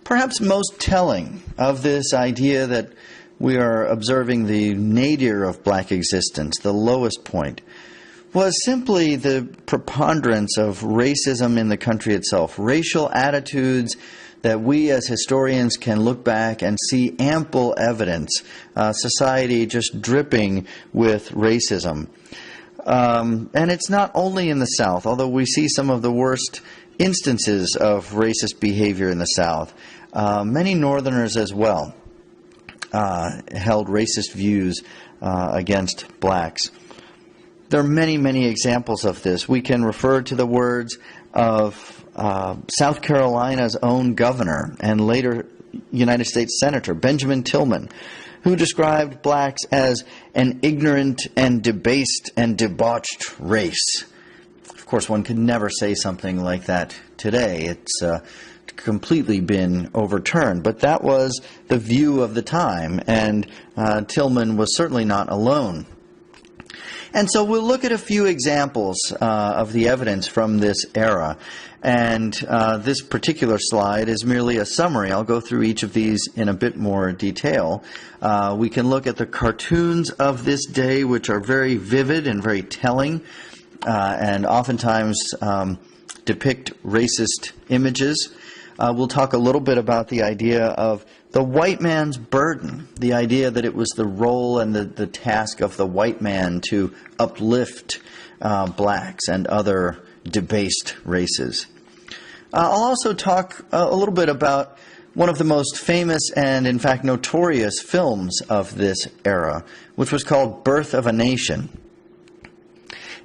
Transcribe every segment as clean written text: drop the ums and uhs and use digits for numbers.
Perhaps most telling of this idea that we are observing the nadir of black existence, the lowest point, was simply the preponderance of racism in the country itself, racial attitudes that we as historians can look back and see ample evidence, society just dripping with racism. And it's not only in the South, although we see some of the worst instances of racist behavior in the South. Many Northerners as well held racist views against blacks. There are many, many examples of this. We can refer to the words of South Carolina's own governor and later United States Senator Benjamin Tillman, who described blacks as an ignorant and debased and debauched race. Of course, one could never say something like that today. It's completely been overturned, but that was the view of the time, and Tillman was certainly not alone. And so we'll look at a few examples of the evidence from this era. And this particular slide is merely a summary. I'll go through each of these in a bit more detail. We can look at the cartoons of this day, which are very vivid and very telling, and oftentimes depict racist images. We'll talk a little bit about the idea of the white man's burden, the idea that it was the role and the task of the white man to uplift blacks and other debased races. I'll also talk a little bit about one of the most famous and, in fact, notorious films of this era, which was called Birth of a Nation.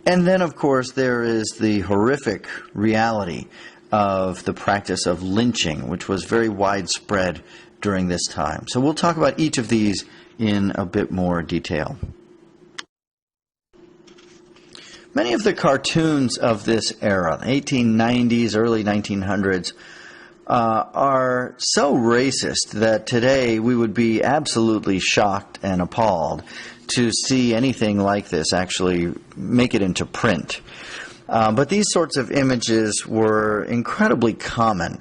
And then, of course, there is the horrific reality of the practice of lynching, which was very widespread during this time. So we'll talk about each of these in a bit more detail. Many of the cartoons of this era, the 1890s, early 1900s, are so racist that today we would be absolutely shocked and appalled to see anything like this actually make it into print. But these sorts of images were incredibly common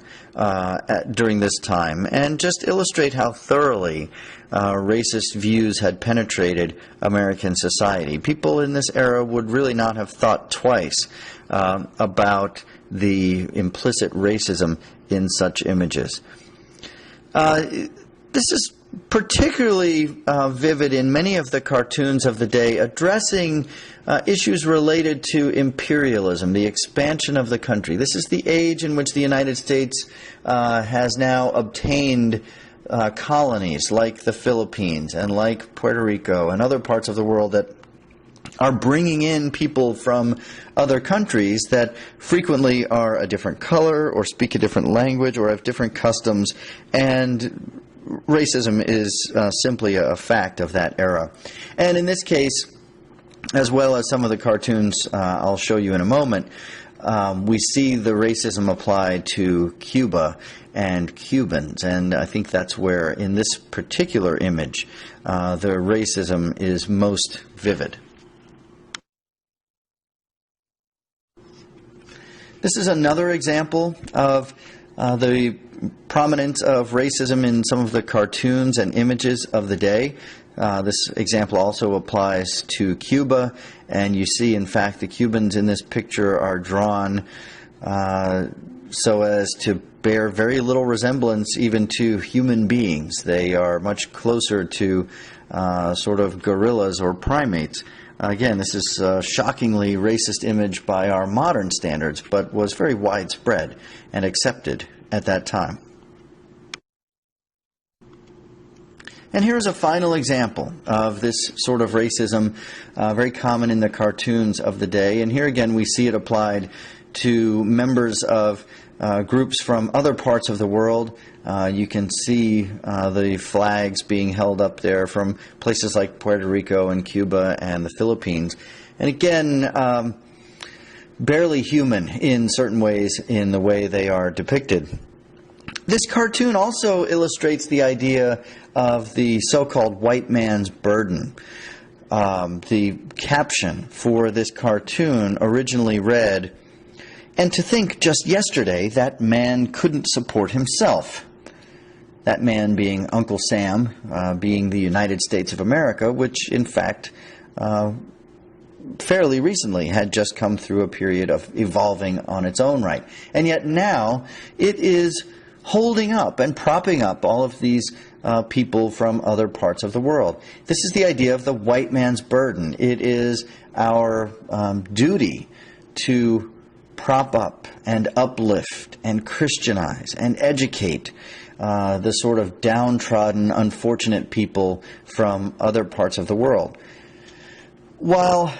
during this time and just illustrate how thoroughly racist views had penetrated American society. People in this era would really not have thought twice about the implicit racism in such images. This is particularly vivid in many of the cartoons of the day, addressing issues related to imperialism, the expansion of the country. This is the age in which the United States has now obtained colonies like the Philippines and like Puerto Rico and other parts of the world that are bringing in people from other countries that frequently are a different color or speak a different language or have different customs, and racism is simply a fact of that era. And in this case, as well as some of the cartoons I'll show you in a moment, we see the racism applied to Cuba and Cubans, and I think that's where, in this particular image, the racism is most vivid. This is another example of the prominence of racism in some of the cartoons and images of the day. This example also applies to Cuba, and you see, in fact, the Cubans in this picture are drawn so as to bear very little resemblance even to human beings. They are much closer to sort of gorillas or primates. Again, this is a shockingly racist image by our modern standards, but was very widespread and accepted at that time. And here's a final example of this sort of racism, very common in the cartoons of the day. And here again we see it applied to members of groups from other parts of the world. You can see the flags being held up there from places like Puerto Rico and Cuba and the Philippines. And again, barely human in certain ways in the way they are depicted. This cartoon also illustrates the idea of the so-called white man's burden. The caption for this cartoon originally read, "And to think just yesterday that man couldn't support himself." that man being Uncle Sam, being the United States of America, which in fact fairly recently had just come through a period of evolving on its own right. And yet now it is holding up and propping up all of these people from other parts of the world. This is the idea of the white man's burden. It is our duty to prop up and uplift and Christianize and educate the sort of downtrodden, unfortunate people from other parts of the world. While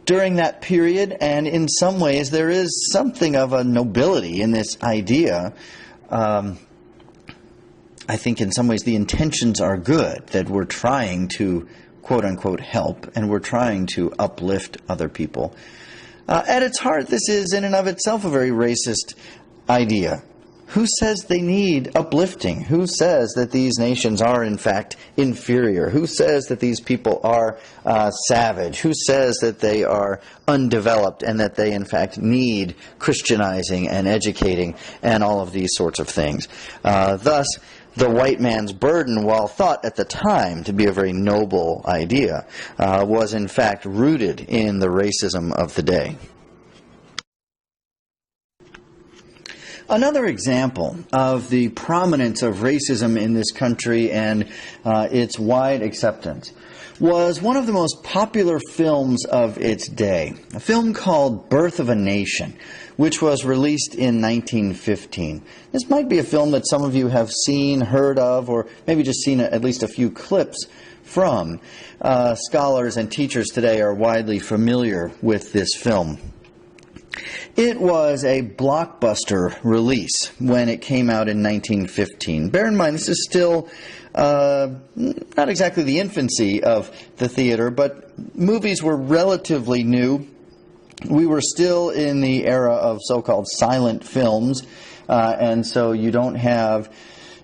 during that period, and in some ways there is something of a nobility in this idea, I think in some ways the intentions are good, that we're trying to quote-unquote help, and we're trying to uplift other people. At its heart, this is in and of itself a very racist idea. Who says they need uplifting? Who says that these nations are, in fact, inferior? Who says that these people are savage? Who says that they are undeveloped and that they, in fact, need Christianizing and educating and all of these sorts of things? Thus, the white man's burden, while thought at the time to be a very noble idea, was, in fact, rooted in the racism of the day. Another example of the prominence of racism in this country and its wide acceptance was one of the most popular films of its day, a film called Birth of a Nation, which was released in 1915. This might be a film that some of you have seen, heard of, or maybe just seen at least a few clips from. Scholars and teachers today are widely familiar with this film. It was a blockbuster release when it came out in 1915. Bear in mind, this is still not exactly the infancy of the theater, but movies were relatively new. We were still in the era of so-called silent films, and so you don't have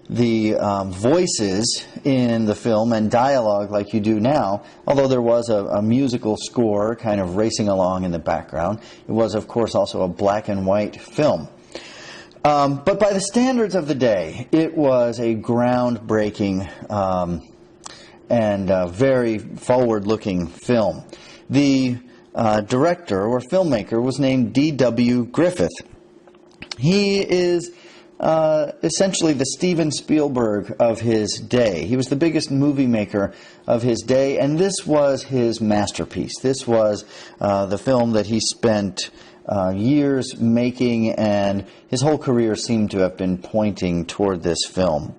the voices in the film and dialogue like you do now, although there was a musical score kind of racing along in the background. It was, of course, also a black and white film. But by the standards of the day, it was a groundbreaking and very forward-looking film. The director or filmmaker was named D.W. Griffith. He is essentially the Steven Spielberg of his day. He was the biggest movie maker of his day, and this was his masterpiece. This was the film that he spent years making, and his whole career seemed to have been pointing toward this film.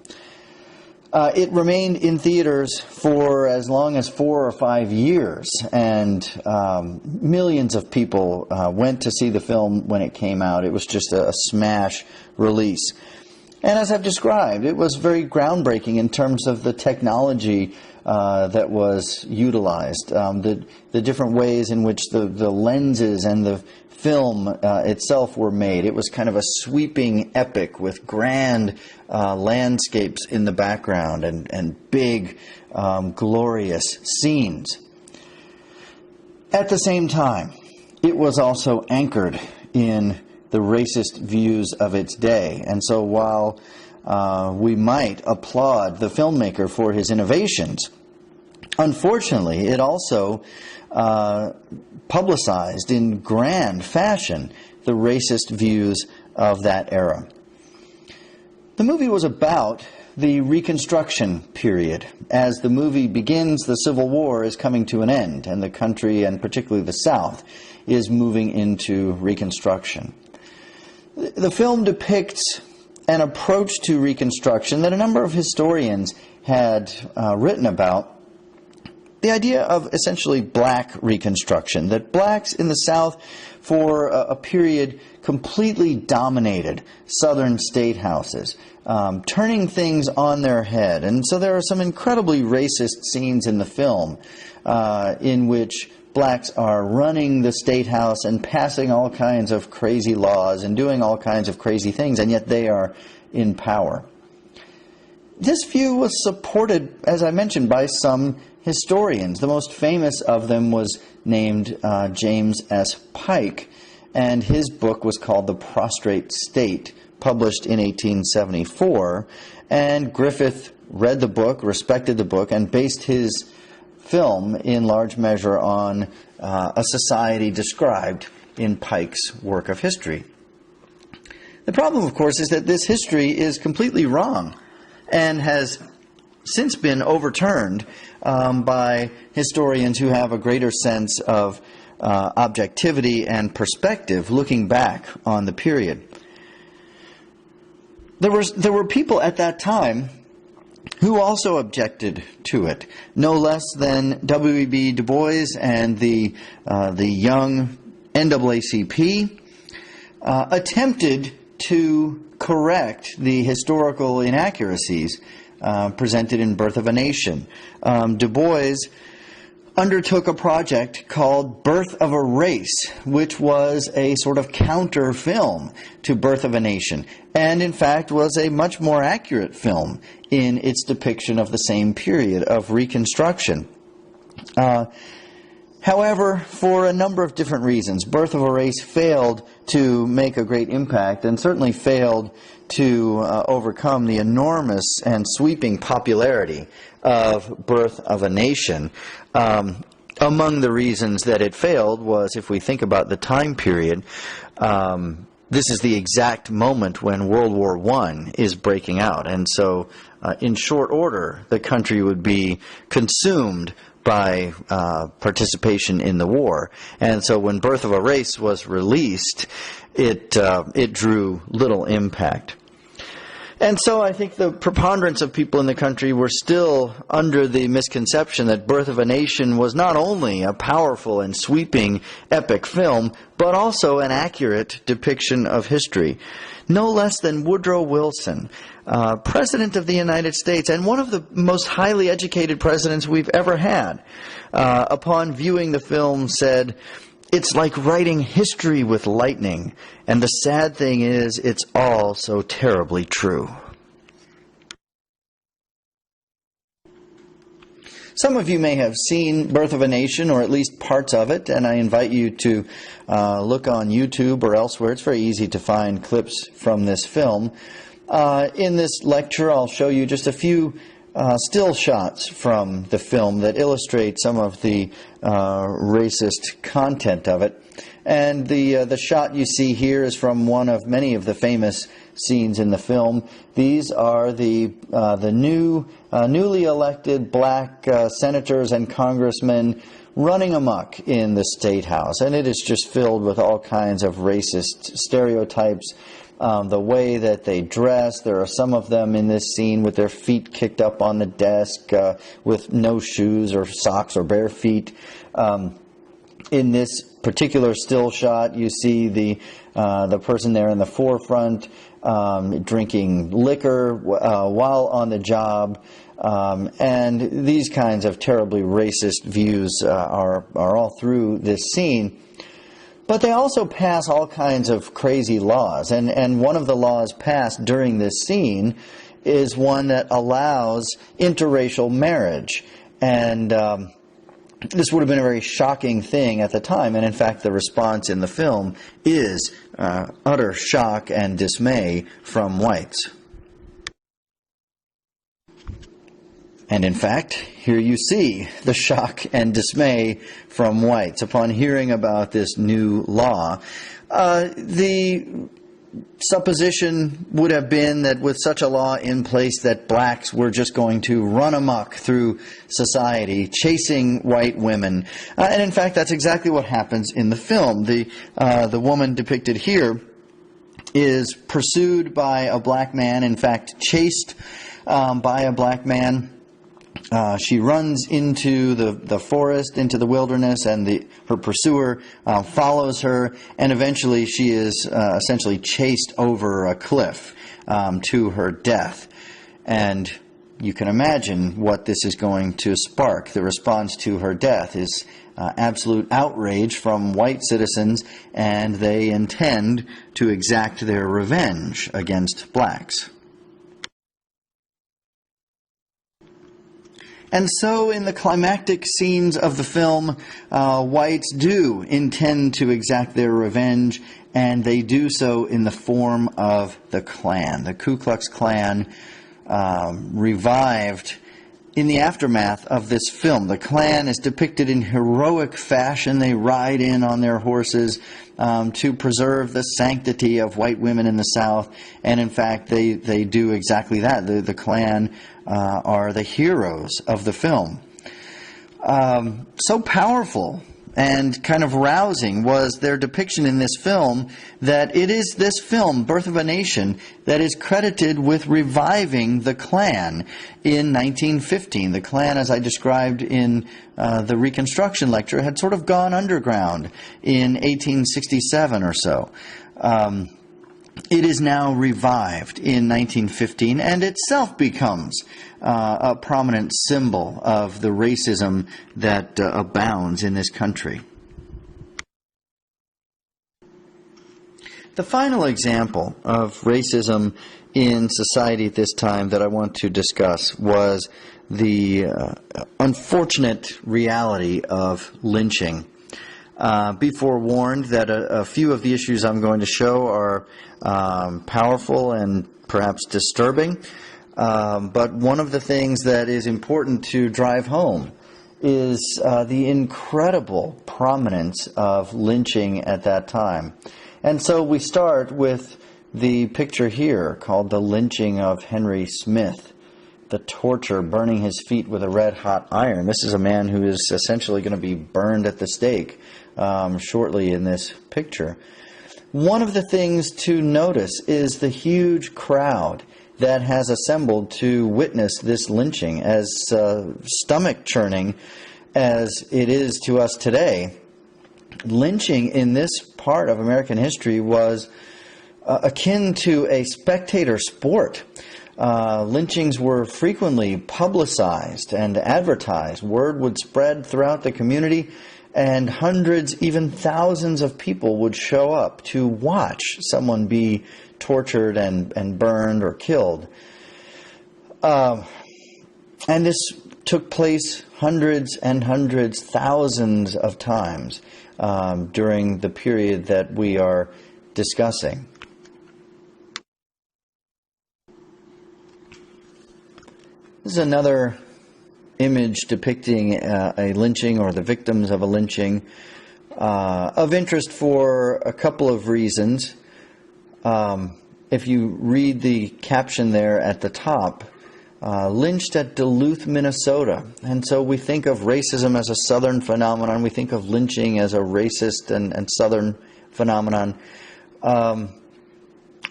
It remained in theaters for as long as 4 or 5 years, and millions of people went to see the film when it came out. It was just a smash release. And as I've described, it was very groundbreaking in terms of the technology that was utilized, the different ways in which the lenses and the film itself were made. It was kind of a sweeping epic with grand landscapes in the background and big, glorious scenes. At the same time, it was also anchored in the racist views of its day. And so while we might applaud the filmmaker for his innovations, unfortunately, it also publicized in grand fashion the racist views of that era. The movie was about the Reconstruction period. As the movie begins, the Civil War is coming to an end, and the country, and particularly the South, is moving into Reconstruction. The film depicts an approach to Reconstruction that a number of historians had written about. The idea of essentially black Reconstruction, that blacks in the South for a period completely dominated southern state houses, turning things on their head. And so there are some incredibly racist scenes in the film in which blacks are running the state house and passing all kinds of crazy laws and doing all kinds of crazy things, and yet they are in power. This view was supported, as I mentioned, by some historians. The most famous of them was named James S. Pike, and his book was called The Prostrate State, published in 1874, and Griffith read the book, respected the book, and based his film in large measure on a society described in Pike's work of history. The problem, of course, is that this history is completely wrong and has since been overturned by historians who have a greater sense of objectivity and perspective looking back on the period. There were people at that time who also objected to it, no less than W.E.B. Du Bois and the young NAACP attempted to correct the historical inaccuracies presented in Birth of a Nation. Du Bois undertook a project called Birth of a Race, which was a sort of counter film to Birth of a Nation, and in fact was a much more accurate film in its depiction of the same period of Reconstruction. However, for a number of different reasons, Birth of a Race failed to make a great impact and certainly failed to overcome the enormous and sweeping popularity of Birth of a Nation. Among the reasons that it failed was, if we think about the time period, this is the exact moment when World War I is breaking out. And so, in short order, the country would be consumed by participation in the war. And so when Birth of a Race was released, it drew little impact. And so I think the preponderance of people in the country were still under the misconception that Birth of a Nation was not only a powerful and sweeping epic film, but also an accurate depiction of history. No less than Woodrow Wilson, President of the United States, and one of the most highly educated presidents we've ever had, upon viewing the film said, "It's like writing history with lightning, and the sad thing is, it's all so terribly true." Some of you may have seen Birth of a Nation, or at least parts of it, and I invite you to look on YouTube or elsewhere. It's very easy to find clips from this film. In this lecture, I'll show you just a few still shots from the film that illustrate some of the racist content of it. And the shot you see here is from one of many of the famous scenes in the film. These are the newly elected black senators and congressmen running amok in the State House, and it is just filled with all kinds of racist stereotypes. The way that they dress, there are some of them in this scene with their feet kicked up on the desk, with no shoes or socks or bare feet. In this particular still shot, you see the person there in the forefront drinking liquor while on the job, and these kinds of terribly racist views are all through this scene. But they also pass all kinds of crazy laws, and one of the laws passed during this scene is one that allows interracial marriage, and this would have been a very shocking thing at the time, and in fact the response in the film is utter shock and dismay from whites. And in fact, here you see the shock and dismay from whites upon hearing about this new law. The supposition would have been that with such a law in place that blacks were just going to run amok through society, chasing white women. And in fact, that's exactly what happens in the film. The woman depicted here is pursued by a black man, in fact, chased by a black man. She runs into the forest, into the wilderness, and her pursuer follows her, and eventually she is essentially chased over a cliff to her death. And you can imagine what this is going to spark. The response to her death is absolute outrage from white citizens, and they intend to exact their revenge against blacks. And so in the climactic scenes of the film, whites do intend to exact their revenge, and they do so in the form of the Klan. The Ku Klux Klan revived in the aftermath of this film. The Klan is depicted in heroic fashion. They ride in on their horses to preserve the sanctity of white women in the South. And in fact, they do exactly that. The Klan are the heroes of the film. So powerful and kind of rousing was their depiction in this film that it is this film, Birth of a Nation, that is credited with reviving the Klan in 1915. The Klan, as I described in the Reconstruction lecture, had sort of gone underground in 1867 or so. It is now revived in 1915 and itself becomes a prominent symbol of the racism that abounds in this country. The final example of racism in society at this time that I want to discuss was the unfortunate reality of lynching. Be forewarned that a few of the issues I'm going to show are powerful and perhaps disturbing, but one of the things that is important to drive home is the incredible prominence of lynching at that time. And so we start with the picture here called the lynching of Henry Smith. The torture, burning his feet with a red-hot iron. This is a man who is essentially going to be burned at the stake shortly in this picture. One of the things to notice is the huge crowd that has assembled to witness this lynching. As stomach-churning as it is to us today, lynching in this part of American history was akin to a spectator sport. Lynchings were frequently publicized and advertised. Word would spread throughout the community, and hundreds, even thousands of people would show up to watch someone be tortured and burned or killed. And this took place hundreds and hundreds, thousands of times during the period that we are discussing. This is another image depicting a lynching or the victims of a lynching of interest for a couple of reasons. If you read the caption there at the top, lynched at Duluth, Minnesota. And so we think of racism as a southern phenomenon. We think of lynching as a racist and southern phenomenon.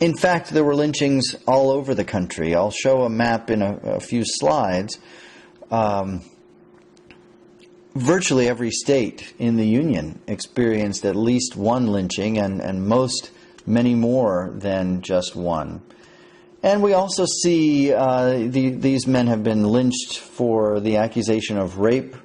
In fact, there were lynchings all over the country. I'll show a map in a few slides. Virtually every state in the Union experienced at least one lynching, and many more than just one. And we also see these men have been lynched for the accusation of rape.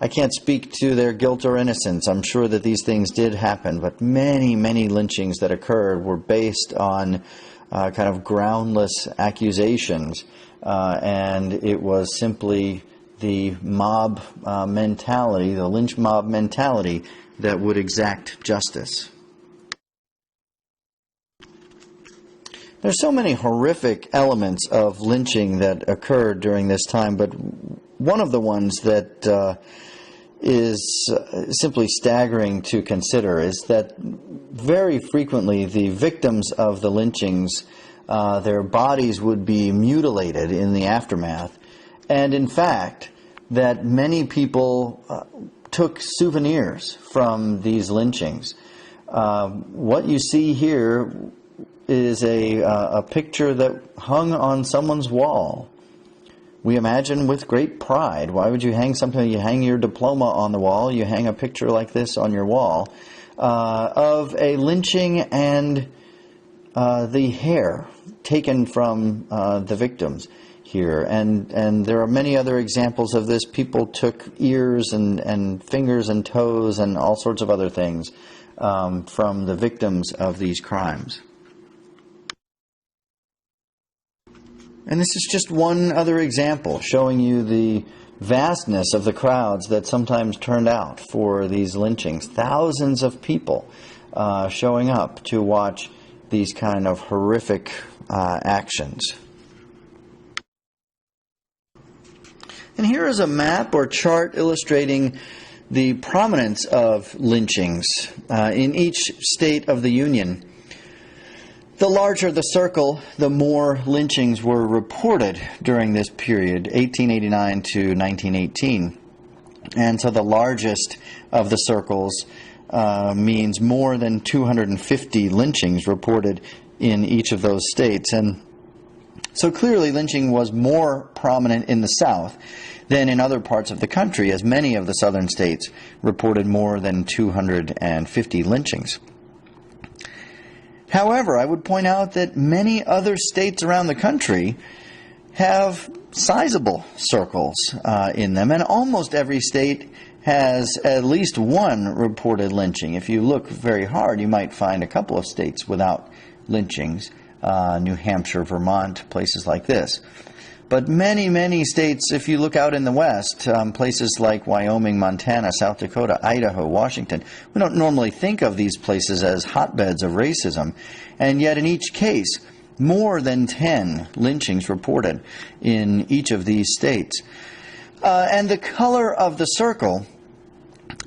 I can't speak to their guilt or innocence. I'm sure that these things did happen, but many, many lynchings that occurred were based on kind of groundless accusations, and it was simply the mob mentality, the lynch mob mentality, that would exact justice. There's so many horrific elements of lynching that occurred during this time, but one of the ones that is simply staggering to consider is that very frequently the victims of the lynchings, their bodies would be mutilated in the aftermath, and in fact that many people took souvenirs from these lynchings. What you see here is a picture that hung on someone's wall. We imagine with great pride. Why would you hang something? You hang your diploma on the wall. You hang a picture like this on your wall of a lynching and the hair taken from the victims here. And there are many other examples of this. People took ears and fingers and toes and all sorts of other things from the victims of these crimes. And this is just one other example showing you the vastness of the crowds that sometimes turned out for these lynchings. Thousands of people showing up to watch these kind of horrific actions. And here is a map or chart illustrating the prominence of lynchings in each state of the Union. The larger the circle, the more lynchings were reported during this period, 1889 to 1918. And so the largest of the circles means more than 250 lynchings reported in each of those states. And so clearly lynching was more prominent in the South than in other parts of the country, as many of the southern states reported more than 250 lynchings. However, I would point out that many other states around the country have sizable circles in them, and almost every state has at least one reported lynching. If you look very hard, you might find a couple of states without lynchings, New Hampshire, Vermont, places like this. But many, many states, if you look out in the West, places like Wyoming, Montana, South Dakota, Idaho, Washington, we don't normally think of these places as hotbeds of racism. And yet in each case, more than 10 lynchings reported in each of these states. And the color of the circle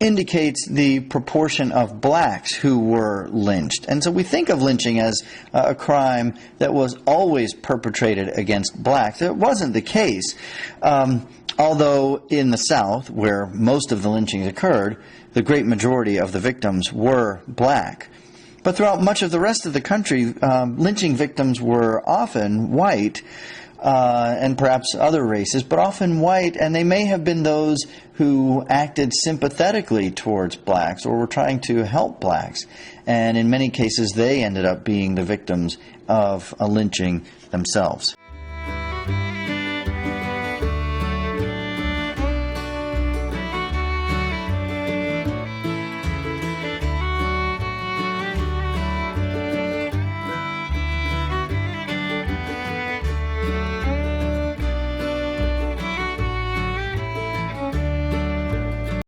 indicates the proportion of blacks who were lynched. And so we think of lynching as a crime that was always perpetrated against blacks. It wasn't the case. Although in the South, where most of the lynchings occurred, the great majority of the victims were black. But throughout much of the rest of the country, lynching victims were often white, and perhaps other races, but often white, and they may have been those who acted sympathetically towards blacks or were trying to help blacks. And in many cases, they ended up being the victims of a lynching themselves.